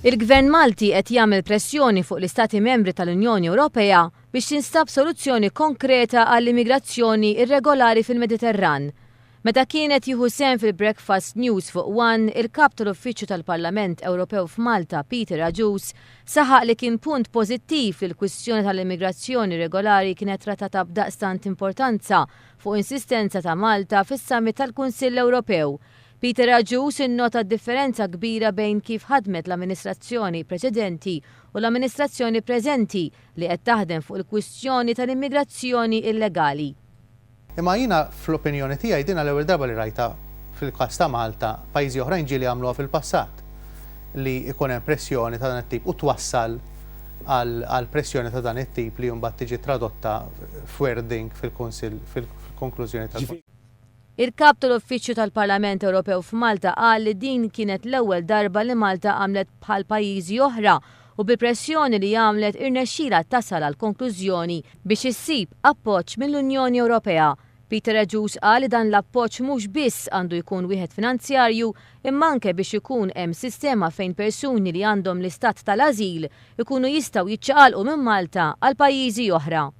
Il-Gvern Malti qed jagħmel pressjoni fuq l-Istati Membri tal-Unjoni Ewropea biex tinstab soluzzjoni konkreta għall-immigrazzjoni irregolari fil-Mediterran. Meta kienet jieħu sehem fil-Breakfast News fuq One, il-kap tal-Uffiċċju tal-Parlament Ewropew f'Malta, Peter Agius, saħaq li kien punt pożittiv li l-kwistjoni tal-immigrazzjoni regolari kienet trattata b'daqstant importanza fuq insistenza ta' Malta fis-Summit tal-Kunsill Ewropew. Peter Agius innota differenza kbira bejn kif ħadmet l-amministrazzjoni preċedenti u l-amministrazzjoni preżenti li qed taħdem fuq il-kwistjoni tal-immigrazzjoni illegali. Imma jiena fl-opinjoni tiegħi din l-ewwel darba li rajta fil-każ ta' Malta pajjiżi oħrajn ġieli għamluha fil-passat li jkun hemm pressjoni ta' dan it-tip u twassal għal pressjoni ta' dan it-tip li mbagħad tiġi tradotta f'wording fil-Kunsill fil-konklużjoni tal-Kunsill. Il-kap tal-Uffiċċju tal-Parlament Ewropew f'Malta qal li din kienet l-ewwel darba li Malta għamlet bħal pajjiżi oħra u bi pressjoni li għamlet irnexxiela tasal għal konklużjoni biex issib appoġġ mill-Unjoni Ewropea. Peter Agius qal li dan l-appoġġ mhux biss għandu jkun wieħed finanzjarju imma anke biex ikun hemm sistema fejn persuni li għandhom l-istat tal-ażil ikunu jistgħu jiċċaqalqu minn Malta għal pajjiżi oħra.